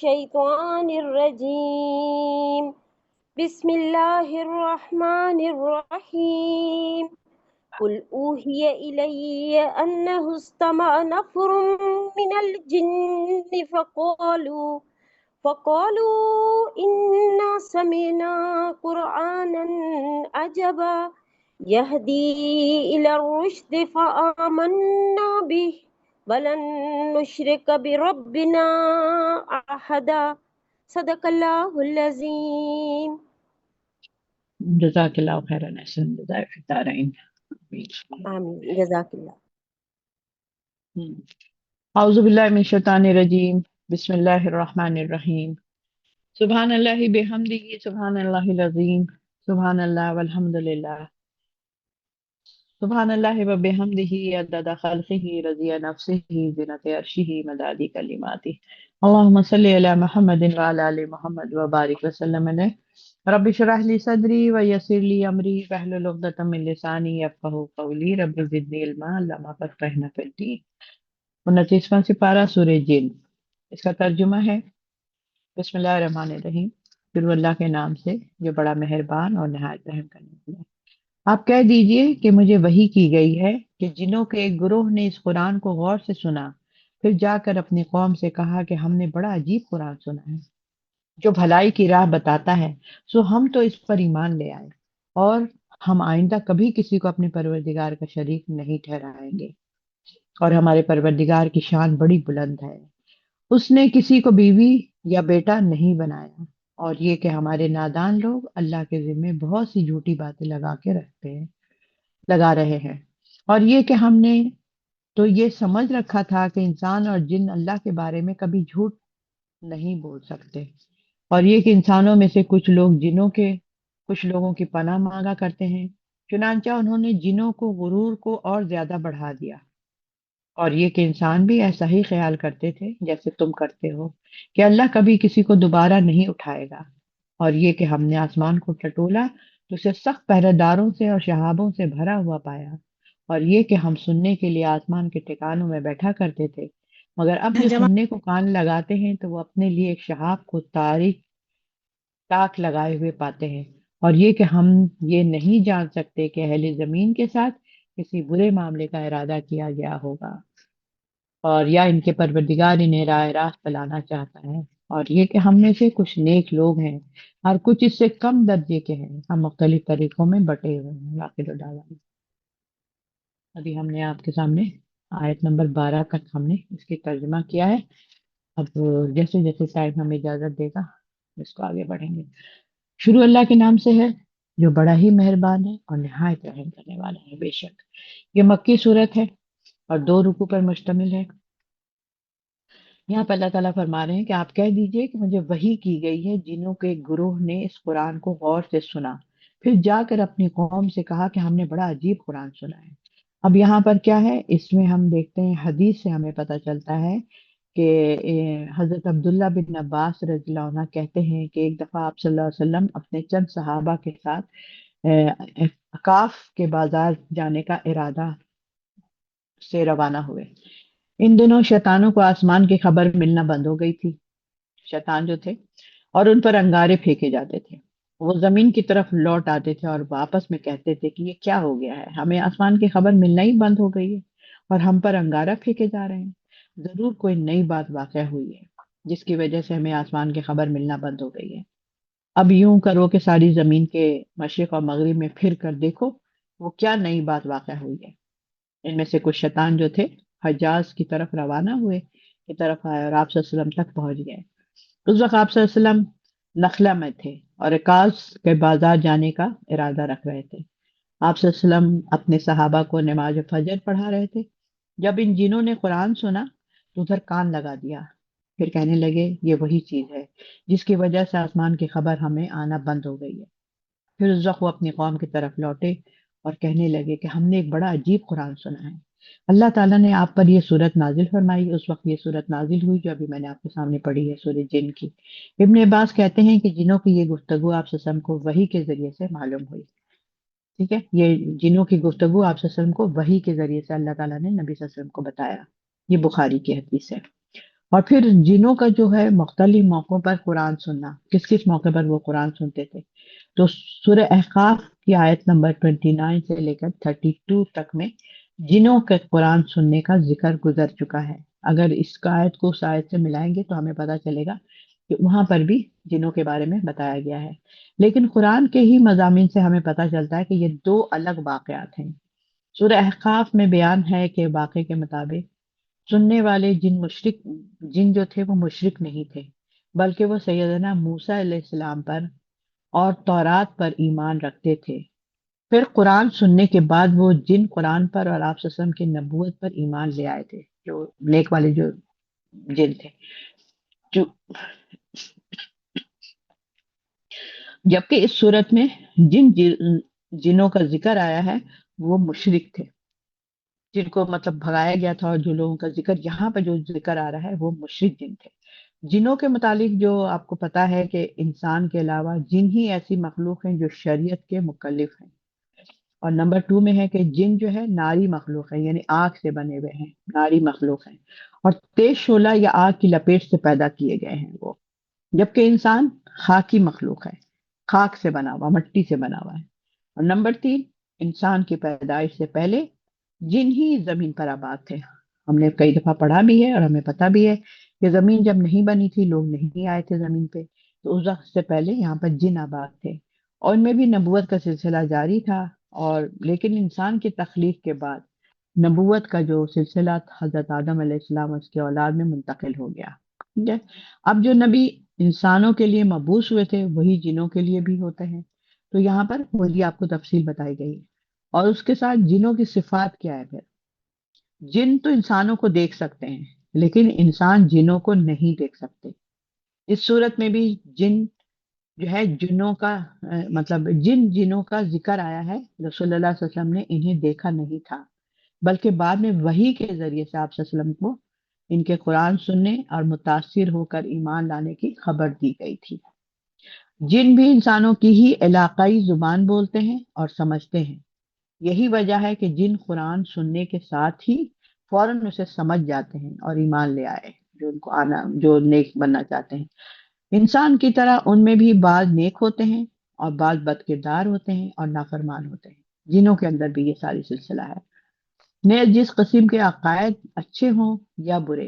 الشيطان الرجيم بسم الله الرحمن الرحيم قل أوحي إلي أنه استمع نفر من الجن فقالوا إنا سمعنا قرآنا عجبا يهدي إلى الرشد فآمنا به ولن نشرك بربنا أحدا صدق الله العظيم. جزاک اللہ خیرا احسن جزائے فی الدارین آمین جزاک اللہ. اعوذ باللہ من الشیطان الرجیم بسم اللہ الرحمن الرحیم سبحان اللہ بحمدہ سبحان اللہ العظیم سبحان اللہ والحمد للہ سبحان اللہ وبحمدہ عدد خلقہ رضی نفسہ زنۃ عرشہ مداد کلماتہ اللہم صلی علی محمد وعلی آل محمد وبارک وسلم علیہ رب اشرح لی صدری ویسر لی امری واحلل عقدۃ من لسانی یفقہوا قولی رب زدنی علما علما فقہنا فی الدین 29واں سپارہ سورہ جن. اس کا ترجمہ ہے بسم اللہ الرحمن الرحیم، شروع اللہ کے نام سے جو بڑا مہربان اور نہایت رحم کرنے والا ہے. آپ کہہ دیجئے کہ مجھے وحی کی گئی ہے کہ جنوں کے ایک گروہ نے اس قرآن کو غور سے سنا، پھر جا کر اپنی قوم سے کہا کہ ہم نے بڑا عجیب قرآن سنا ہے جو بھلائی کی راہ بتاتا ہے، سو ہم تو اس پر ایمان لے آئے اور ہم آئندہ کبھی کسی کو اپنے پروردگار کا شریک نہیں ٹھہرائیں گے، اور ہمارے پروردگار کی شان بڑی بلند ہے. اس نے کسی کو بیوی یا بیٹا نہیں بنایا، اور یہ کہ ہمارے نادان لوگ اللہ کے ذمے بہت سی جھوٹی باتیں لگا رہے ہیں، اور یہ کہ ہم نے تو یہ سمجھ رکھا تھا کہ انسان اور جن اللہ کے بارے میں کبھی جھوٹ نہیں بول سکتے، اور یہ کہ انسانوں میں سے کچھ لوگ جنوں کے کچھ لوگوں کی پناہ مانگا کرتے ہیں، چنانچہ انہوں نے جنوں کو غرور کو اور زیادہ بڑھا دیا، اور یہ کہ انسان بھی ایسا ہی خیال کرتے تھے جیسے تم کرتے ہو کہ اللہ کبھی کسی کو دوبارہ نہیں اٹھائے گا، اور یہ کہ ہم نے آسمان کو ٹٹولا تو اسے سخت پہرے داروں سے اور شہابوں سے بھرا ہوا پایا، اور یہ کہ ہم سننے کے لیے آسمان کے ٹھکانوں میں بیٹھا کرتے تھے، مگر اب جو سننے کو کان لگاتے ہیں تو وہ اپنے لیے ایک شہاب کو تاک لگائے ہوئے پاتے ہیں، اور یہ کہ ہم یہ نہیں جان سکتے کہ اہل زمین کے ساتھ کسی برے معاملے کا ارادہ کیا گیا ہوگا، اور یا ان کے پروردگار انہیں راہ راست پلانا چاہتا ہے، اور یہ کہ ہم میں سے کچھ نیک لوگ ہیں اور کچھ اس سے کم درجے کے ہیں، ہم مختلف طریقوں میں بٹے ہوئے ہیں. واقع دعوانا. ابھی ہم نے آپ کے سامنے آیت نمبر 12 تک ہم نے اس کی ترجمہ کیا ہے. اب جیسے جیسے ٹائم ہمیں اجازت دے گا اس کو آگے بڑھیں گے. شروع اللہ کے نام سے ہے جو بڑا ہی مہربان ہے اور نہایت رحم کرنے والا ہے. بے شک یہ مکی صورت ہے اور 2 رکوع پر مشتمل ہے. یہاں پہ اللہ تعالیٰ فرما رہے ہیں کہ آپ کہہ دیجئے کہ مجھے وحی کی گئی ہے جنوں کے گروہ نے اس قرآن کو غور سے سنا، پھر جا کر اپنی قوم سے کہا کہ ہم نے بڑا عجیب قرآن سنا ہے. اب یہاں پر کیا ہے، اس میں ہم دیکھتے ہیں حدیث سے ہمیں پتہ چلتا ہے کہ حضرت عبداللہ بن عباس رضی اللہ عنہ کہتے ہیں کہ ایک دفعہ آپ صلی اللہ علیہ وسلم اپنے چند صحابہ کے ساتھ عکاف کے بازار جانے کا ارادہ سے روانہ ہوئے. ان دنوں شیطانوں کو آسمان کی خبر ملنا بند ہو گئی تھی. شیطان جو تھے اور ان پر انگارے پھینکے جاتے تھے، وہ زمین کی طرف لوٹ آتے تھے اور آپس میں کہتے تھے کہ یہ کیا ہو گیا ہے، ہمیں آسمان کی خبر ملنا ہی بند ہو گئی ہے اور ہم پر انگارہ پھینکے جا رہے ہیں. ضرور کوئی نئی بات واقع ہوئی ہے جس کی وجہ سے ہمیں آسمان کی خبر ملنا بند ہو گئی ہے. اب یوں کرو کہ ساری زمین کے مشرق اور مغرب میں پھر کر دیکھو وہ کیا نئی بات واقع ہوئی ہے. ان میں سے کچھ شیطان جو تھے حجاز کی طرف روانہ ہوئے کی طرف آئے اور آپ صلی اللہ علیہ وسلم تک پہنچ گئے. اس وقت آپ صلی اللہ علیہ وسلم نخلا میں تھے اور عکاظ کے بازار جانے کا ارادہ رکھ رہے تھے. آپ صلی اللہ علیہ وسلم اپنے صحابہ کو نماز فجر پڑھا رہے تھے. جب ان جنوں نے قرآن سنا تو ادھر کان لگا دیا، پھر کہنے لگے یہ وہی چیز ہے جس کی وجہ سے آسمان کی خبر ہمیں آنا بند ہو گئی ہے. پھر اس وقت وہ اپنی قوم کی طرف لوٹے اور کہنے لگے کہ ہم نے ایک بڑا عجیب قرآن سنا ہے. اللہ تعالیٰ نے آپ پر یہ صورت نازل فرمائی. اس وقت یہ صورت نازل ہوئی جو ابھی میں نے آپ کے سامنے پڑھی ہے، سورہ جن کی. ابن عباس کہتے ہیں کہ جنوں کی یہ گفتگو آپ صلی اللہ علیہ وسلم کو وحی کے ذریعے سے معلوم ہوئی. ٹھیک ہے، یہ جنوں کی گفتگو آپ صلی اللہ علیہ وسلم کو وحی کے ذریعے سے اللہ تعالیٰ نے نبی صلی اللہ علیہ وسلم کو بتایا. یہ بخاری کی حدیث ہے. اور پھر جنوں کا جو ہے مختلف موقعوں پر قرآن سننا، کس کس موقع پر وہ قرآن سنتے تھے، تو سورہ احقاف کی آیت نمبر 29 سے لے کر 32 تک میں جنوں کے قرآن سننے کا ذکر گزر چکا ہے۔ اگر اس کا آیت کو اس آیت سے ملائیں گے تو ہمیں پتہ چلے گا کہ وہاں پر بھی جنوں کے بارے میں بتایا گیا ہے، لیکن قرآن کے ہی مضامین سے ہمیں پتہ چلتا ہے کہ یہ دو الگ واقعات ہیں۔ سورہ احقاف میں بیان ہے کہ واقعے کے مطابق سننے والے جن جو تھے وہ مشرک نہیں تھے، بلکہ وہ سیدنا موسیٰ علیہ السلام پر اور تورات پر ایمان رکھتے تھے۔ پھر قرآن سننے کے بعد وہ جن قرآن پر اور آپ صلی اللہ علیہ وسلم کی نبوت پر ایمان لے آئے تھے، جو نیک والے جو جن تھے، جو جبکہ اس صورت میں جنوں کا ذکر آیا ہے وہ مشرک تھے، جن کو مطلب بھگایا گیا تھا، اور جو لوگوں کا ذکر یہاں پہ جو ذکر آ رہا ہے وہ مشرک جن تھے۔ جنوں کے متعلق جو آپ کو پتا ہے کہ انسان کے علاوہ جن ہی ایسی مخلوق ہیں جو شریعت کے مکلف ہیں، اور نمبر 2 میں ہے کہ جن جو ہے ناری مخلوق ہے، یعنی آگ سے بنے ہوئے ہیں، ناری مخلوق ہیں، اور تیز شعلہ یا آگ کی لپیٹ سے پیدا کیے گئے ہیں وہ، جبکہ انسان خاکی مخلوق ہے، خاک سے بنا ہوا، مٹی سے بنا ہوا ہے۔ اور نمبر 3، انسان کی پیدائش سے پہلے جن ہی زمین پر آباد تھے۔ ہم نے کئی دفعہ پڑھا بھی ہے اور ہمیں پتہ بھی ہے کہ زمین جب نہیں بنی تھی، لوگ نہیں آئے تھے زمین پہ، تو اس وقت سے پہلے یہاں پر جن آباد تھے، اور ان میں بھی نبوت کا سلسلہ جاری تھا، اور لیکن انسان کی تخلیق کے بعد نبوت کا جو سلسلہ حضرت آدم علیہ السلام اور اس کے اولاد میں منتقل ہو گیا۔ ٹھیک ہے، اب جو نبی انسانوں کے لیے مبعوث ہوئے تھے وہی جنوں کے لیے بھی ہوتے ہیں، تو یہاں پر وہی آپ کو تفصیل بتائی گئی ہے۔ اور اس کے ساتھ جنوں کی صفات کیا ہے؟ پھر جن تو انسانوں کو دیکھ سکتے ہیں، لیکن انسان جنوں کو نہیں دیکھ سکتے۔ اس صورت میں بھی جن جو ہے جنوں کا مطلب جنوں کا ذکر آیا ہے، رسول اللہ صلی اللہ علیہ وسلم نے انہیں دیکھا نہیں تھا، بلکہ بعد میں وحی کے ذریعے سے آپ صلی اللہ علیہ وسلم کو ان کے قرآن سننے اور متاثر ہو کر ایمان لانے کی خبر دی گئی تھی۔ جن بھی انسانوں کی ہی علاقائی زبان بولتے ہیں اور سمجھتے ہیں، یہی وجہ ہے کہ جن قرآن سننے کے ساتھ ہی فوراً اسے سمجھ جاتے ہیں اور ایمان لے آئے، جو ان کو جو نیک بننا چاہتے ہیں۔ انسان کی طرح ان میں بھی بعض نیک ہوتے ہیں اور بعض بد کردار ہوتے ہیں اور نافرمان ہوتے ہیں، جنوں کے اندر بھی یہ ساری سلسلہ ہے۔ نیز جس قسم کے عقائد اچھے ہوں یا برے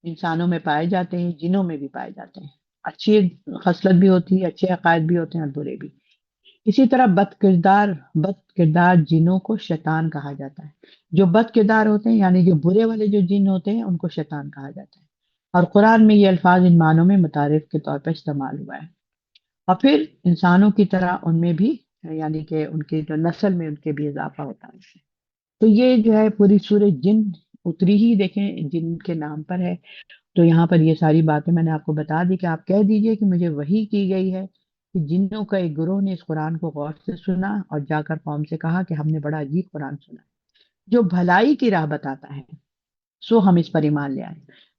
انسانوں میں پائے جاتے ہیں، جنوں میں بھی پائے جاتے ہیں۔ اچھی خصلت بھی ہوتی ہے، اچھے عقائد بھی ہوتے ہیں اور برے بھی۔ اسی طرح بد کردار جنوں کو شیطان کہا جاتا ہے۔ جو بد کردار ہوتے ہیں یعنی جو برے والے جو جن ہوتے ہیں ان کو شیطان کہا جاتا ہے، اور قرآن میں یہ الفاظ ان معنوں میں متعارف کے طور پر استعمال ہوا ہے۔ اور پھر انسانوں کی طرح ان میں بھی یعنی کہ ان کی جو نسل میں ان کے بھی اضافہ ہوتا ہے۔ تو یہ جو ہے پوری سورہ جن اتری ہی دیکھیں جن کے نام پر ہے، تو یہاں پر یہ ساری باتیں میں نے آپ کو بتا دی کہ آپ کہہ دیجئے کہ مجھے وحی کی گئی ہے کہ جنوں کا ایک گروہ نے اس قرآن کو غور سے سنا اور جا کر قوم سے کہا کہ ہم نے بڑا عجیب قرآن سنا جو بھلائی کی راہ بتاتا ہے، سو ہم اس پر ایمان لے آئے۔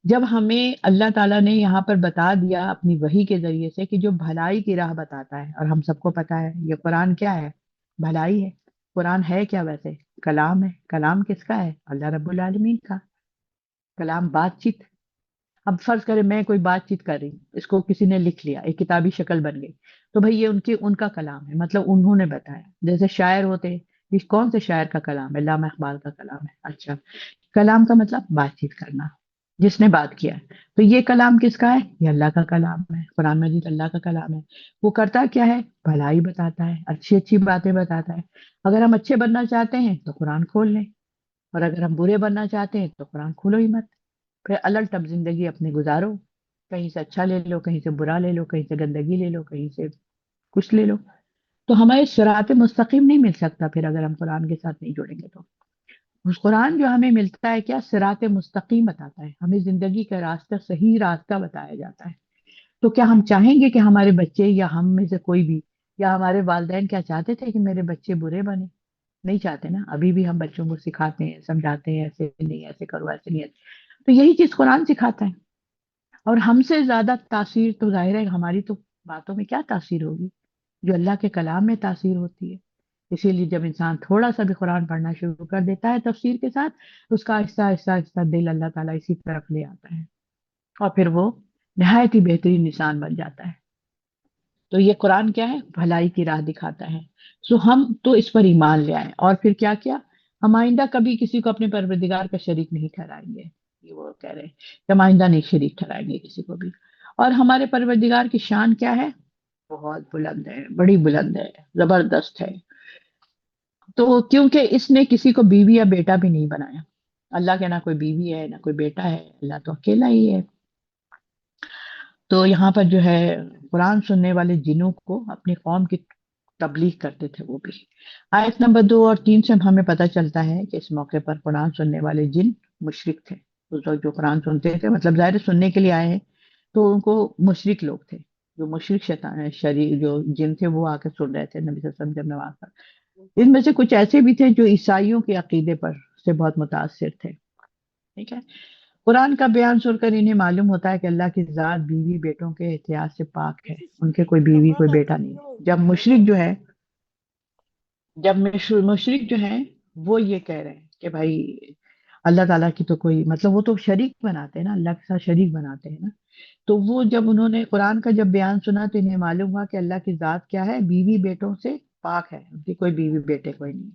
جب ہمیں اللہ تعالیٰ نے یہاں پر بتا دیا اپنی وحی کے ذریعے سے کہ جو بھلائی کی راہ بتاتا ہے، اور ہم سب کو پتا ہے یہ قرآن کیا ہے؟ بھلائی ہے۔ قرآن ہے کیا ویسے؟ کلام ہے۔ کلام کس کا ہے؟ اللہ رب العالمین کا کلام، بات چیت۔ اب فرض کریں میں کوئی بات چیت کر رہی ہوں، اس کو کسی نے لکھ لیا، ایک کتابی شکل بن گئی، تو بھئی یہ ان کا کلام ہے، مطلب انہوں نے بتایا۔ جیسے شاعر ہوتے ہیں، یہ کون سے شاعر کا کلام ہے؟ علامہ اقبال کا کلام ہے۔ اچھا، کلام کا مطلب بات چیت کرنا، جس نے بات کیا ہے۔ تو یہ کلام کس کا ہے؟ یہ اللہ کا کلام ہے، قرآن مجید اللہ کا کلام ہے۔ وہ کرتا کیا ہے؟ بھلائی بتاتا ہے، اچھی اچھی باتیں بتاتا ہے۔ اگر ہم اچھے بننا چاہتے ہیں تو قرآن کھول لیں، اور اگر ہم برے بننا چاہتے ہیں تو قرآن کھولو ہی مت، پھر الٹ ٹپ زندگی اپنی گزارو، کہیں سے اچھا لے لو، کہیں سے برا لے لو، کہیں سے گندگی لے لو، کہیں سے کچھ لے لو۔ تو ہمیں صراط مستقیم نہیں مل سکتا پھر اگر ہم قرآن کے ساتھ نہیں جڑیں گے تو۔ اس قرآن جو ہمیں ملتا ہے کیا؟ صراط مستقیم بتاتا ہے، ہمیں زندگی کا راستہ، صحیح راستہ بتایا جاتا ہے۔ تو کیا ہم چاہیں گے کہ ہمارے بچے یا ہم میں سے کوئی بھی یا ہمارے والدین کیا چاہتے تھے کہ میرے بچے برے بنے؟ نہیں چاہتے نا۔ ابھی بھی ہم بچوں کو سکھاتے ہیں، سمجھاتے ہیں، ایسے نہیں، ایسے کرو، ایسے نہیں ایسے۔ تو یہی چیز قرآن سکھاتا ہے، اور ہم سے زیادہ تاثیر تو ظاہر ہے ہماری تو باتوں میں کیا تاثیر ہوگی، جو اللہ کے کلام میں تاثیر ہوتی ہے۔ اسی لیے جب انسان تھوڑا سا بھی قرآن پڑھنا شروع کر دیتا ہے تفسیر کے ساتھ، تو اس کا آہستہ آہستہ آہستہ دل اللہ تعالیٰ اسی طرف لے آتا ہے۔ اور پھر وہ نہایت ہی بہترین انسان بن جاتا ہے۔ تو یہ قرآن کیا ہے؟ بھلائی کی راہ دکھاتا ہے۔ سو ہم تو اس پر ایمان لے آئے، اور پھر کیا کیا؟ ہم آئندہ کبھی کسی کو اپنے پروردگار کا شریک نہیں ٹھہرائیں گے، یہ وہ کہہ رہے ہیں کہ ہم آئندہ نہیں شریک ٹھہرائیں گے کسی کو بھی۔ اور ہمارے پروردگار کی شان کیا ہے؟ بہت بلند ہے، بڑی بلند ہے، زبردست ہے۔ تو کیونکہ اس نے کسی کو بیوی یا بیٹا بھی نہیں بنایا، اللہ کے نہ کوئی بیوی ہے نہ کوئی بیٹا ہے، اللہ تو اکیلا ہی ہے۔ تو یہاں پر جو ہے قرآن سننے والے جنوں کو اپنی قوم کی تبلیغ کرتے تھے وہ بھی۔ آیت نمبر 2 اور 3 سے ہمیں پتہ چلتا ہے کہ اس موقع پر قرآن سننے والے جن مشرک تھے۔ اس وقت جو قرآن سنتے تھے، مطلب ظاہر ہے سننے کے لیے آئے ہیں، تو ان کو مشرک لوگ تھے، جو مشرک شیطان شریک جو جن تھے وہ آ کے سن رہے تھے نبی صلی اللہ علیہ وسلم جب نماز پڑھ۔ ان میں سے کچھ ایسے بھی تھے جو عیسائیوں کے عقیدے پر سے بہت متاثر تھے، ٹھیک ہے۔ قرآن کا بیان سن کر انہیں معلوم ہوتا ہے کہ اللہ کی ذات بیوی بیٹوں کے احتیاط سے پاک ہے، ان کے کوئی بیوی کوئی بیٹا نہیں ہے۔ جب مشرک جو ہے، مشرک جو ہیں وہ یہ کہہ رہے ہیں کہ بھائی اللہ تعالیٰ کی تو کوئی، مطلب وہ تو شریک بناتے ہیں نا، اللہ کے ساتھ شریک بناتے ہیں نا۔ تو وہ جب انہوں نے قرآن کا جب بیان سنا تو انہیں معلوم ہوا کہ اللہ کی ذات کیا ہے؟ بیوی بیٹوں سے پاک ہے، ان کی کوئی بیوی بیٹے کوئی نہیں۔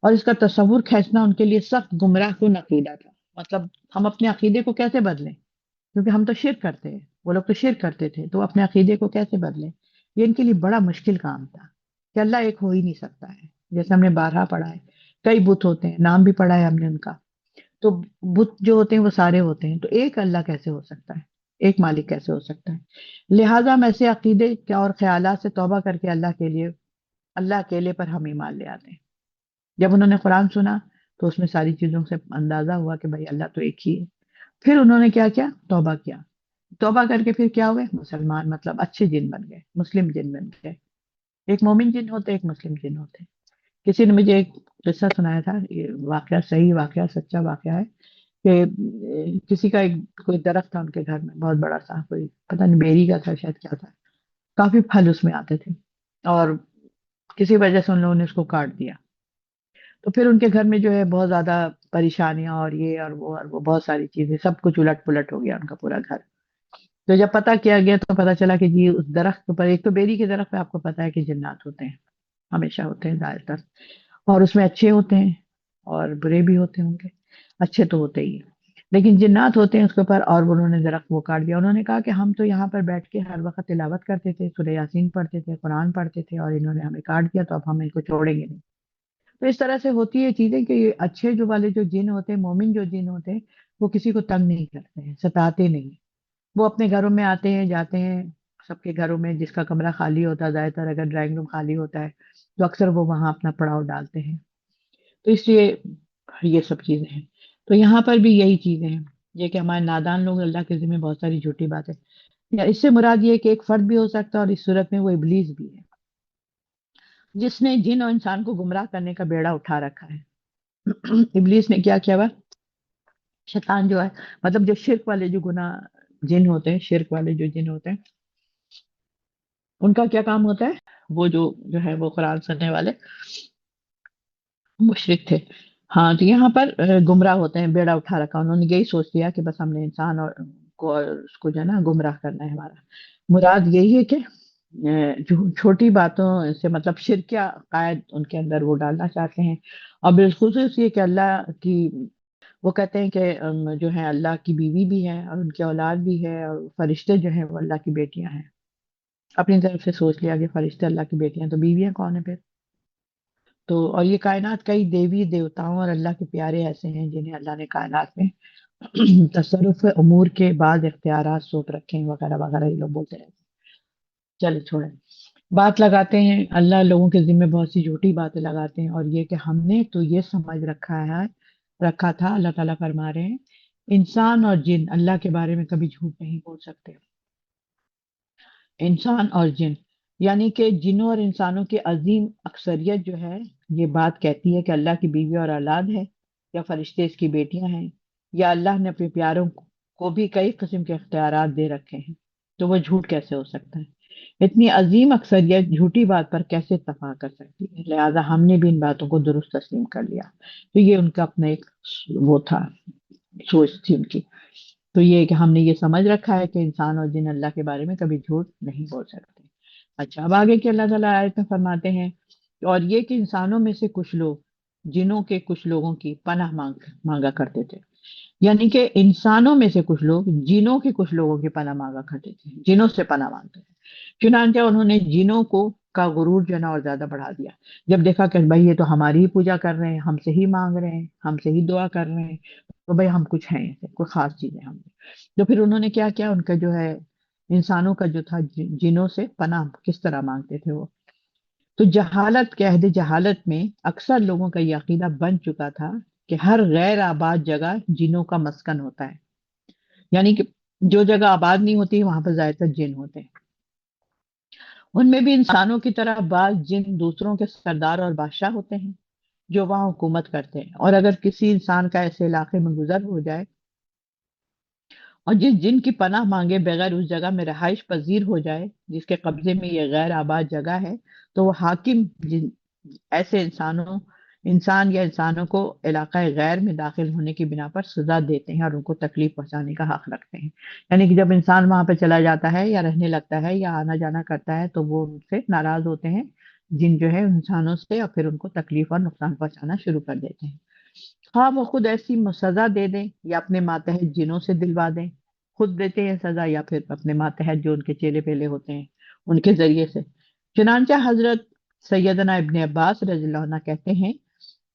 اور اس کا تصور کھینچنا ان کے لیے سخت گمراہ کن عقیدہ تھا۔ مطلب ہم اپنے عقیدے کو کیسے بدلیں؟ کیونکہ ہم تو شرک کرتے ہیں، وہ لوگ تو شرک کرتے تھے، تو اپنے عقیدے کو کیسے بدلیں؟ یہ ان کے لیے بڑا مشکل کام تھا کہ اللہ ایک ہو ہی نہیں سکتا ہے، جیسے ہم نے بارہا پڑھا ہے، کئی بت ہوتے ہیں، نام بھی پڑھا ہے ہم نے ان کا۔ تو بت جو ہوتے ہیں وہ سارے ہوتے ہیں، تو ایک اللہ کیسے ہو سکتا ہے؟ ایک مالک کیسے ہو سکتا ہے؟ لہٰذا ہم ایسے عقیدے اور خیالات سے توبہ کر کے اللہ اکیلے پر ہم ایمان لے آتے ہیں۔ جب انہوں نے قرآن سنا تو اس میں ساری چیزوں سے اندازہ ہوا کہ بھائی اللہ تو ایک ہی ہے۔ پھر انہوں نے کیا کیا؟ توبہ کیا۔ توبہ کر کے پھر کیا ہوئے؟ مسلمان، مطلب اچھے جن بن گئے، مسلم جن بن گئے۔ ایک مومن جن ہوتے، ایک مسلم جن ہوتے۔ کسی نے مجھے ایک قصہ سنایا تھا، یہ واقعہ صحیح واقعہ، سچا واقعہ ہے کہ کسی کا کوئی درخت تھا ان کے گھر میں، بہت بڑا سا، کوئی پتہ نہیں بیری کا تھا شاید، کیا تھا، کافی پھل اس میں آتے تھے، اور کسی وجہ سے ان لوگوں نے اس کو کاٹ دیا۔ تو پھر ان کے گھر میں جو ہے بہت زیادہ پریشانیاں، اور یہ اور وہ بہت ساری چیزیں، سب کچھ الٹ پلٹ ہو گیا ان کا پورا گھر۔ تو جب پتہ کیا گیا تو پتہ چلا کہ جی اس درخت پر، ایک تو بیری کے درخت پہ آپ کو پتہ ہے کہ جنات ہوتے ہیں، ہمیشہ ہوتے ہیں زیادہ تر، اور اس میں اچھے ہوتے ہیں اور برے بھی ہوتے ہیں، ان کے اچھے تو ہوتے ہی ہیں، لیکن جنات ہوتے ہیں اس کے اوپر، اور انہوں نے درخت وہ کاٹ دیا۔ انہوں نے کہا کہ ہم تو یہاں پر بیٹھ کے ہر وقت تلاوت کرتے تھے، سورہ یاسین پڑھتے تھے، قرآن پڑھتے تھے، اور انہوں نے ہمیں کاٹ دیا، تو اب ہم ان کو چھوڑیں گے نہیں۔ تو اس طرح سے ہوتی ہے چیزیں کہ یہ اچھے جو والے جو جن ہوتے ہیں، مومن جو جن ہوتے ہیں، وہ کسی کو تنگ نہیں کرتے ہیں، ستاتے نہیں، وہ اپنے گھروں میں آتے ہیں جاتے ہیں، سب کے گھروں میں جس کا کمرہ خالی ہوتا ہے، زیادہ تر اگر ڈرائنگ روم خالی ہوتا ہے تو اکثر وہ وہاں اپنا پڑاؤ ڈالتے ہیں۔ تو اس لیے یہ سب چیزیں ہیں۔ تو یہاں پر بھی یہی چیزیں ہیں، یہ کہ ہمارے نادان لوگ اللہ کے ذمہ بہت ساری جھوٹی باتیں، یا اس سے مراد یہ ہے کہ ایک فرد بھی ہو سکتا ہے، اور اس صورت میں وہ ابلیس بھی ہے، جس نے جن اور انسان کو گمراہ کرنے کا بیڑا اٹھا رکھا ہے۔ ابلیس نے کیا کیا ہوا؟ شیطان جو ہے، مطلب جو شرک والے جو گناہ جن ہوتے ہیں، شرک والے جو جن ہوتے ہیں، ان کا کیا کام ہوتا ہے؟ وہ جو ہے وہ قرآن سننے والے مشرک تھے، ہاں، تو یہاں پر گمراہ ہوتے ہیں، بیڑا اٹھا رکھا، انہوں نے یہی سوچ لیا کہ بس ہم نے انسان اور اس کو جو ہے نا گمراہ کرنا ہے۔ ہمارا مراد یہی ہے کہ چھوٹی باتوں سے، مطلب شرکیہ عقائد ان کے اندر وہ ڈالنا چاہتے ہیں، اور بالخصوص یہ کہ اللہ کی، وہ کہتے ہیں کہ جو ہے اللہ کی بیوی بھی ہے اور ان کی اولاد بھی ہے، اور فرشتے جو ہیں وہ اللہ کی بیٹیاں ہیں۔ اپنی طرف سے سوچ لیا کہ فرشتے اللہ کی بیٹیاں، تو بیویاں کون ہیں پھر؟ تو اور یہ کائنات کئی دیوی دیوتاؤں اور اللہ کے پیارے ایسے ہیں جنہیں اللہ نے کائنات میں تصرف امور کے بعد اختیارات سونپ رکھے ہیں، وغیرہ وغیرہ، یہ لوگ بولتے ہیں۔ چلے چھوڑیں، بات لگاتے ہیں، اللہ لوگوں کے ذمہ بہت سی جھوٹی باتیں لگاتے ہیں، اور یہ کہ ہم نے تو یہ سمجھ رکھا تھا، اللہ تعالیٰ فرما رہے ہیں، انسان اور جن اللہ کے بارے میں کبھی جھوٹ نہیں بول سکتے۔ انسان اور جن، یعنی کہ جنوں اور انسانوں کی عظیم اکثریت جو ہے یہ بات کہتی ہے کہ اللہ کی بیوی اور اولاد ہے، یا فرشتے اس کی بیٹیاں ہیں، یا اللہ نے اپنے پیاروں کو بھی کئی قسم کے اختیارات دے رکھے ہیں، تو وہ جھوٹ کیسے ہو سکتا ہے؟ اتنی عظیم اکثریت جھوٹی بات پر کیسے اتفاق کر سکتی ہے؟ لہٰذا ہم نے بھی ان باتوں کو درست تسلیم کر لیا۔ تو یہ ان کا اپنا ایک وہ تھا، سوچ تھی ان کی۔ تو یہ کہ ہم نے یہ سمجھ رکھا ہے کہ انسان اور جن اللہ کے بارے میں کبھی جھوٹ نہیں بول سکتے۔ اچھا، اب آگے کہ اللہ تعالیٰ آیت میں فرماتے ہیں، اور یہ کہ انسانوں میں سے کچھ لوگ جنوں کے کچھ لوگوں کی پناہ مانگا کرتے تھے، یعنی کہ انسانوں میں سے کچھ لوگ جنوں کے کچھ لوگوں کی پناہ مانگا کرتے تھے، جنوں سے پناہ مانگتے تھے۔ چنانچہ انہوں نے جنوں کا غرور جو ہے نا اور زیادہ بڑھا دیا، جب دیکھا کہ بھائی یہ تو ہماری ہی پوجا کر رہے ہیں، ہم سے ہی مانگ رہے ہیں، ہم سے ہی دعا کر رہے ہیں، تو بھائی ہم کچھ ہیں ایسے، کوئی خاص چیز ہے ہم میں۔ تو پھر انہوں نے کیا کیا، ان کا جو ہے انسانوں کا جو تھا جنوں سے پناہ کس طرح مانگتے تھے وہ۔ تو جہالت کے عہد جہالت میں اکثر لوگوں کا یہ عقیدہ بن چکا تھا کہ ہر غیر آباد جگہ جنوں کا مسکن ہوتا ہے، یعنی کہ جو جگہ آباد نہیں ہوتی وہاں پر زیادہ تر جن ہوتے ہیں۔ ان میں بھی انسانوں کی طرح بعض جن دوسروں کے سردار اور بادشاہ ہوتے ہیں جو وہاں حکومت کرتے ہیں، اور اگر کسی انسان کا ایسے علاقے میں گزر ہو جائے اور جس جن کی پناہ مانگے بغیر اس جگہ میں رہائش پذیر ہو جائے جس کے قبضے میں یہ غیر آباد جگہ ہے، تو وہ حاکم ایسے انسان یا انسانوں کو علاقہ غیر میں داخل ہونے کی بنا پر سزا دیتے ہیں اور ان کو تکلیف پہنچانے کا حق رکھتے ہیں۔ یعنی کہ جب انسان وہاں پہ چلا جاتا ہے یا رہنے لگتا ہے یا آنا جانا کرتا ہے تو وہ ان سے ناراض ہوتے ہیں، جن جو ہے انسانوں سے، اور پھر ان کو تکلیف اور نقصان پہنچانا شروع کر دیتے ہیں۔ ہاں وہ خود ایسی سزا دے دیں یا اپنے ماتحت جنوں سے دلوا دیں، خود دیتے ہیں سزا یا پھر اپنے ماتحت جو ان کے چیلے پیلے ہوتے ہیں ان کے ذریعے سے۔ چنانچہ حضرت سیدنا ابن عباس رضی اللہ عنہ کہتے ہیں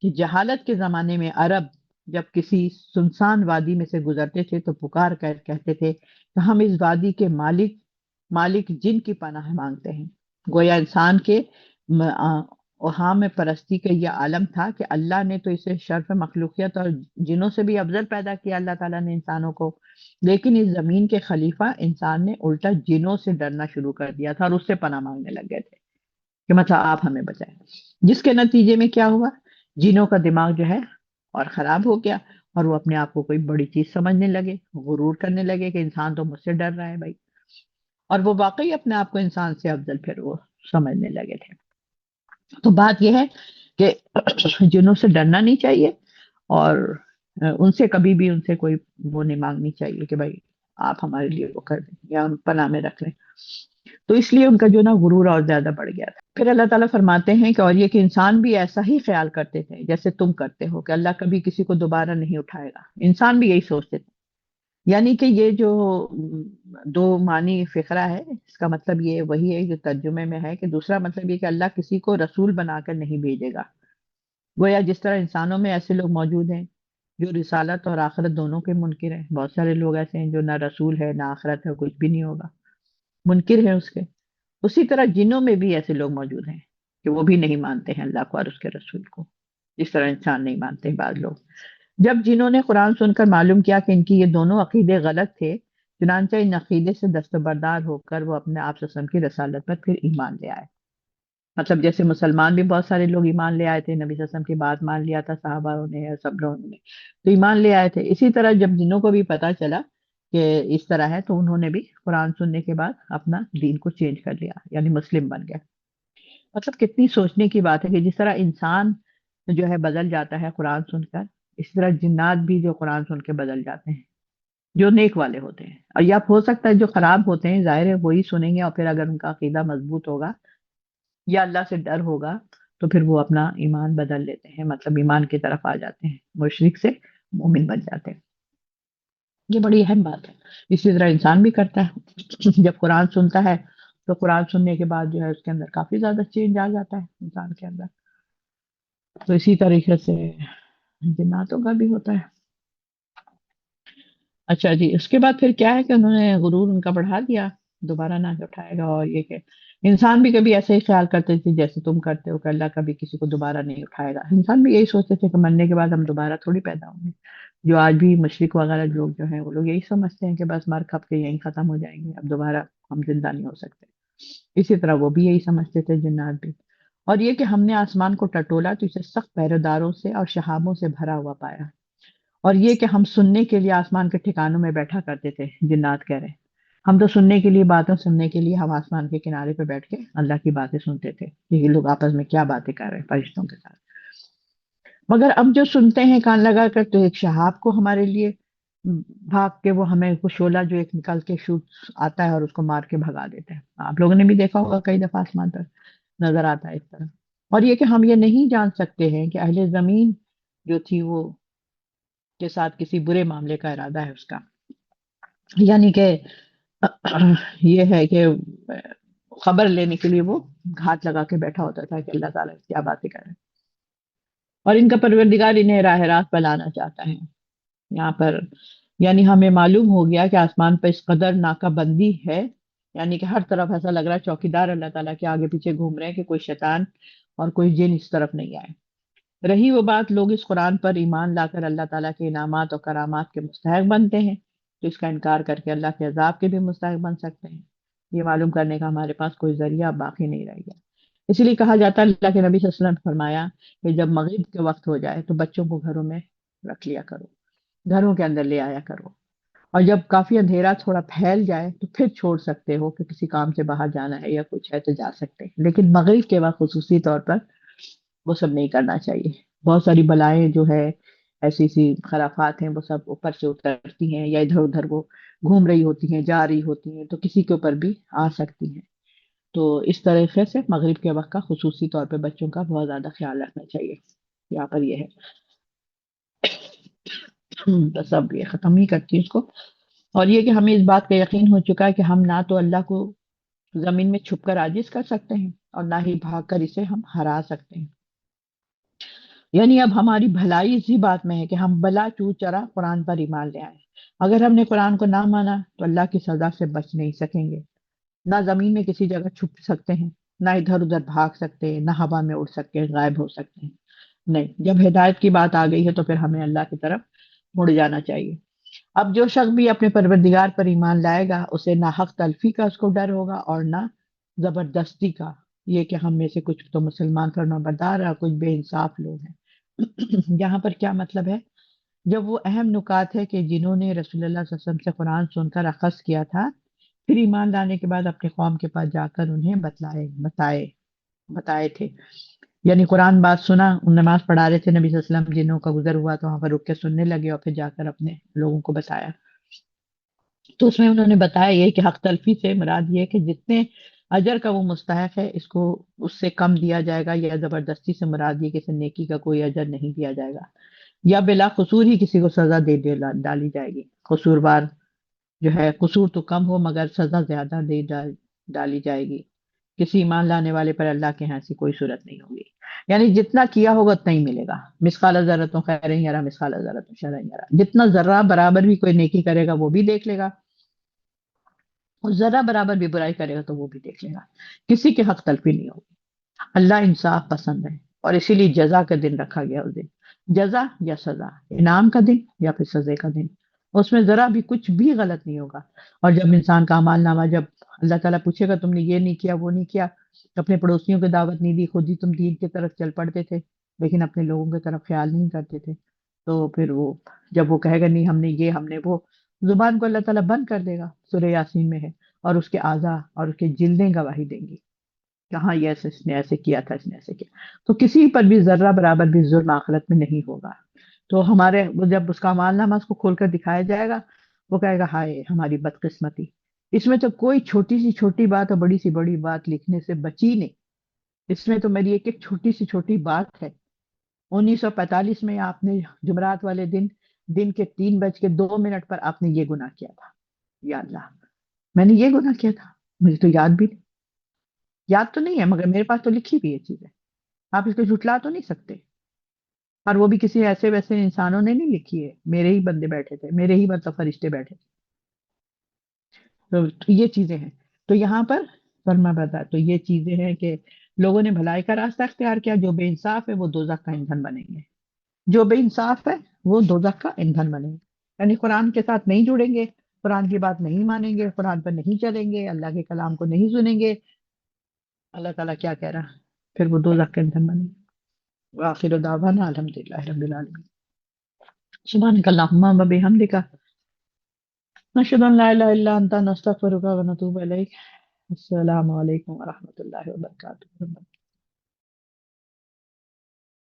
کہ جہالت کے زمانے میں عرب جب کسی سنسان وادی میں سے گزرتے تھے تو پکار کر کہتے تھے کہ ہم اس وادی کے مالک جن کی پناہ مانگتے ہیں۔ گویا انسان کے اوہام میں پرستی کا یہ عالم تھا کہ اللہ نے تو اسے شرف مخلوقیت اور جنوں سے بھی افضل پیدا کیا اللہ تعالیٰ نے انسانوں کو، لیکن اس زمین کے خلیفہ انسان نے الٹا جنوں سے ڈرنا شروع کر دیا تھا اور اس سے پناہ مانگنے لگ گئے تھے کہ مطلب آپ ہمیں بچائیں، جس کے نتیجے میں کیا ہوا، جنوں کا دماغ جو ہے اور خراب ہو گیا اور وہ اپنے آپ کو کوئی بڑی چیز سمجھنے لگے، غرور کرنے لگے کہ انسان تو مجھ سے ڈر رہا ہے بھائی، اور وہ واقعی اپنے آپ کو انسان سے افضل پھر وہ سمجھنے لگے تھے۔ تو بات یہ ہے کہ جنوں سے ڈرنا نہیں چاہیے، اور ان سے کبھی بھی ان سے کوئی وہ نہیں مانگنی چاہیے کہ بھائی آپ ہمارے لیے وہ کر دیں یا ان پناہ میں رکھ لیں۔ تو اس لیے ان کا جو نا غرور اور زیادہ بڑھ گیا تھا۔ پھر اللہ تعالیٰ فرماتے ہیں کہ اور یہ کہ انسان بھی ایسا ہی خیال کرتے تھے جیسے تم کرتے ہو کہ اللہ کبھی کسی کو دوبارہ نہیں اٹھائے گا، انسان بھی یہی سوچتے تھے۔ یعنی کہ یہ جو دو معنی فقرہ ہے اس کا مطلب یہ وہی ہے جو ترجمے میں ہے، کہ دوسرا مطلب یہ کہ اللہ کسی کو رسول بنا کر نہیں بھیجے گا۔ گویا جس طرح انسانوں میں ایسے لوگ موجود ہیں جو رسالت اور آخرت دونوں کے منکر ہیں، بہت سارے لوگ ایسے ہیں جو نہ رسول ہے نہ آخرت ہے، کچھ بھی نہیں ہوگا، منکر ہیں اس کے، اسی طرح جنوں میں بھی ایسے لوگ موجود ہیں کہ وہ بھی نہیں مانتے ہیں اللہ کو اور اس کے رسول کو، جس طرح انسان نہیں مانتے ہیں بعض لوگ۔ جب جنہوں نے قرآن سن کر معلوم کیا کہ ان کی یہ دونوں عقیدے غلط تھے، چنانچہ ان عقیدے سے دستبردار ہو کر وہ اپنے آپ وسلم کی رسالت پر پھر ایمان لے آئے۔ مطلب جیسے مسلمان بھی بہت سارے لوگ ایمان لے آئے تھے، نبی صلی اللہ علیہ وسلم کی بات مان لیا تھا صحابہ نے اور سب لوگوں نے، تو ایمان لے آئے تھے، اسی طرح جب جنوں کو بھی پتا چلا کہ اس طرح ہے تو انہوں نے بھی قرآن سننے کے بعد اپنا دین کو چینج کر لیا، یعنی مسلم بن گئے۔ مطلب کتنی سوچنے کی بات ہے کہ جس طرح انسان جو ہے بدل جاتا ہے قرآن سن کر، اس طرح جنات بھی جو قرآن سن کے بدل جاتے ہیں جو نیک والے ہوتے ہیں، اور یا ہو سکتا ہے جو خراب ہوتے ہیں ظاہر ہے وہی سنیں گے، اور پھر اگر ان کا عقیدہ مضبوط ہوگا یا اللہ سے ڈر ہوگا تو پھر وہ اپنا ایمان بدل لیتے ہیں، مطلب ایمان کی طرف آ جاتے ہیں، مشرک سے مومن بن جاتے ہیں۔ یہ بڑی اہم بات ہے، اسی طرح انسان بھی کرتا ہے جب قرآن سنتا ہے تو قرآن سننے کے بعد جو ہے اس کے اندر کافی زیادہ چینج آ جاتا ہے انسان کے اندر۔ تو اسی طریقے سے جناتوں کا بھی ہوتا ہے۔ اچھا جی، اس کے بعد پھر کیا ہے کہ انہوں نے غرور ان کا بڑھا دیا، دوبارہ نہ اٹھائے گا، اور یہ کہ انسان بھی کبھی ایسے ہی خیال کرتے تھے جیسے تم کرتے ہو کہ اللہ کبھی کسی کو دوبارہ نہیں اٹھائے گا۔ انسان بھی یہی سوچتے تھے کہ مرنے کے بعد ہم دوبارہ تھوڑی پیدا ہوں گے۔ جو آج بھی مشرک وغیرہ لوگ جو ہیں وہ لوگ یہی سمجھتے ہیں کہ بس مر کھپ کے یہیں ختم ہو جائیں گے، اب دوبارہ ہم زندہ نہیں ہو سکتے۔ اسی طرح وہ بھی یہی سمجھتے تھے جنات بھی۔ اور یہ کہ ہم نے آسمان کو ٹٹولا تو اسے سخت پہرے داروں سے اور شہابوں سے بھرا ہوا پایا، اور یہ کہ ہم سننے کے لیے آسمان کے ٹھکانوں میں بیٹھا کرتے تھے، جنات کہہ رہے ہیں ہم تو سننے کے لیے، باتیں سننے کے لیے ہم آسمان کے کنارے پہ بیٹھ کے اللہ کی باتیں سنتے تھے، یہ لوگ آپس میں کیا باتیں کر رہے ہیں فرشتوں کے ساتھ۔ مگر اب جو سنتے ہیں کان لگا کر تو ایک شہاب کو ہمارے لیے بھاگ کے وہ ہمیں وہ شعلہ جو ایک نکل کے شوٹ آتا ہے اور اس کو مار کے بھگا دیتے ہیں. آپ لوگوں نے بھی دیکھا ہوگا کئی دفعہ آسمان پر نظر آتا ہے اس طرح. اور یہ کہ ہم یہ نہیں جان سکتے ہیں کہ اہل زمین جو تھی وہ کے ساتھ کسی برے معاملے کا ارادہ ہے اس کا. یعنی کہ یہ ہے کہ خبر لینے کے لیے وہ گھات لگا کے بیٹھا ہوتا تھا کہ اللہ تعالیٰ کیا باتیں کر رہے ہیں. اور ان کا پروردگار انہیں راہ راست پہ لانا چاہتا ہے یہاں پر. یعنی ہمیں معلوم ہو گیا کہ آسمان پہ اس قدر ناکہ بندی ہے، یعنی کہ ہر طرف ایسا لگ رہا ہے چوکیدار اللہ تعالیٰ کے آگے پیچھے گھوم رہے ہیں کہ کوئی شیطان اور کوئی جن اس طرف نہیں آئے. رہی وہ بات لوگ اس قرآن پر ایمان لا کر اللہ تعالیٰ کے انعامات اور کرامات کے مستحق بنتے ہیں تو اس کا انکار کر کے اللہ کے عذاب کے بھی مستحق بن سکتے ہیں. یہ معلوم کرنے کا ہمارے پاس کوئی ذریعہ باقی نہیں رہ گیا. اسی لیے کہا جاتا ہے، اللہ کے نبی صلی اللہ علیہ وسلم نے فرمایا کہ جب مغرب کے وقت ہو جائے تو بچوں کو گھروں میں رکھ لیا کرو، گھروں کے اندر لے آیا کرو، اور جب کافی اندھیرا تھوڑا پھیل جائے تو پھر چھوڑ سکتے ہو کہ کسی کام سے باہر جانا ہے یا کچھ ہے تو جا سکتے ہیں، لیکن مغرب کے وقت خصوصی طور پر وہ سب نہیں کرنا چاہیے. بہت ساری بلائیں جو ہے ایسی سی خرافات ہیں وہ سب اوپر سے اترتی ہیں یا ادھر ادھر وہ گھوم رہی ہوتی ہیں، جا رہی ہوتی ہیں تو کسی کے اوپر بھی آ سکتی ہیں. تو اس طریقے سے مغرب کے وقت کا خصوصی طور پہ بچوں کا بہت زیادہ خیال رکھنا چاہیے. یہاں پر یہ ہے بس اب یہ ختم ہی کرتی ہوں اس کو. اور یہ کہ ہمیں اس بات کا یقین ہو چکا ہے کہ ہم نہ تو اللہ کو زمین میں چھپ کر عاجز کر سکتے ہیں اور نہ ہی بھاگ کر اسے ہم ہرا سکتے ہیں. یعنی اب ہماری بھلائی اسی بات میں ہے کہ ہم بلا چو چرا قرآن پر ایمان لے آئیں. اگر ہم نے قرآن کو نہ مانا تو اللہ کی سزا سے بچ نہیں سکیں گے. نہ زمین میں کسی جگہ چھپ سکتے ہیں، نہ ادھر ادھر بھاگ سکتے ہیں، نہ ہوا میں اڑ سکتے ہیں، غائب ہو سکتے ہیں. نہیں، جب ہدایت کی بات آ گئی ہے تو پھر ہمیں اللہ کی طرف مڑ جانا چاہیے. اب جو شخص بھی اپنے پروردگار پر ایمان لائے گا اسے نہ حق تلفی کا اس کو ڈر ہوگا اور نہ زبردستی کا. یہ کہ ہم میں سے کچھ تو مسلمان فرما بردار اور کچھ بے انصاف لوگ ہیں. یہاں پر کیا مطلب ہے؟ جب وہ اہم نکات ہے کہ جنہوں نے رسول اللہ صلی اللہ علیہ وسلم سے قرآن سن کر اخذ کیا تھا پھر ایمان لانے کے بعد اپنے قوم کے پاس جا کر انہیں بتائے تھے. یعنی قرآن بات سنا، ان نماز پڑھا رہے تھے نبی صلی اللہ علیہ وسلم، جنوں کا گزر ہوا تو وہاں پر رک کے سننے لگے اور پھر جا کر اپنے لوگوں کو بتایا. تو اس میں انہوں نے بتایا یہ کہ حق تلفی سے مراد یہ کہ جتنے اجر کا وہ مستحق ہے اس کو اس سے کم دیا جائے گا، یا زبردستی سے مراد یہ کہ اسے نیکی کا کوئی اجر نہیں دیا جائے گا، یا بلا قصور ہی کسی کو سزا ڈالی جائے گی. قصوروار جو ہے قصور تو کم ہو مگر سزا زیادہ ڈالی جائے گی. کسی ایمان لانے والے پر اللہ کے ہاں سے کوئی صورت نہیں ہوگی. یعنی جتنا کیا ہوگا اتنا ہی ملے گا. مثقال ذرۃ خیر یرا مثقال ذرۃ شر یرا. جتنا ذرہ برابر بھی کوئی نیکی کرے گا وہ بھی دیکھ لے گا، اور ذرہ برابر بھی برائی کرے گا تو وہ بھی دیکھ لے گا. کسی کے حق تلفی نہیں ہوگی. اللہ انصاف پسند ہے اور اسی لیے جزا کا دن رکھا گیا. اس دن جزا یا سزا، انعام کا دن یا پھر سزے کا دن، اس میں ذرا بھی کچھ بھی غلط نہیں ہوگا. اور جب انسان کا اعمال نامہ جب اللہ تعالیٰ پوچھے گا تم نے یہ نہیں کیا وہ نہیں کیا، اپنے پڑوسیوں کو دعوت نہیں دی، خود ہی تم دین کی طرف چل پڑتے تھے لیکن اپنے لوگوں کی طرف خیال نہیں کرتے تھے، تو پھر وہ جب وہ کہے گا نہیں ہم نے یہ ہم نے وہ، زبان کو اللہ تعالیٰ بند کر دے گا. سورہ یاسین میں ہے. اور اس کے اعضاء اور اس کے جلدیں گواہی دیں گی کہ ہاں یہ اس نے ایسے کیا تھا، اس نے ایسے کیا. تو کسی پر بھی ذرہ برابر بھی ظلم آخرت میں نہیں ہوگا. تو ہمارے جب اس کا اعمال نامہ اس کو کھول کر دکھایا جائے گا وہ کہے گا ہائے ہماری بدقسمتی. اس میں تو کوئی چھوٹی سی چھوٹی بات اور بڑی سی بڑی بات لکھنے سے بچی نہیں. اس میں تو میری ایک ایک چھوٹی سی چھوٹی بات ہے. 1945 میں آپ نے جمعرات والے دن کے 3:02 پر آپ نے یہ گناہ کیا تھا. یا اللہ، میں نے یہ گناہ کیا تھا، مجھے تو یاد بھی نہیں. یاد تو نہیں ہے مگر میرے پاس تو لکھی بھی یہ چیزیں. آپ اس کو جھٹلا تو نہیں سکتے. اور وہ بھی کسی ایسے ویسے انسانوں نے نہیں لکھی ہے، میرے ہی بندے بیٹھے تھے، میرے ہی مطلب فرشتے بیٹھے تھے. تو یہ چیزیں ہیں. تو یہاں پر فرما بتا تو یہ چیزیں ہیں کہ لوگوں نے بھلائی کا راستہ اختیار کیا. جو بے انصاف ہے وہ دوزخ کا ایندھن بنیں گے. جو بے انصاف ہے وہ دوزخ کا ایندھن بنیں گے. یعنی قرآن کے ساتھ نہیں جڑیں گے، قرآن کی بات نہیں مانیں گے، قرآن پر نہیں چلیں گے، اللہ کے کلام کو نہیں سنیں گے. اللہ تعالیٰ کیا کہہ رہا ہے؟ پھر وہ دوزخ کا ایندھن بنیں گے. وآخر دعوانا الحمدللہ رب العالمین. سبحانک اللہم و بحمدک نشہد ان لا الہ الا انت نستغفرک و نتوب الیک. السلام علیکم ورحمۃ اللہ وبرکاتہ.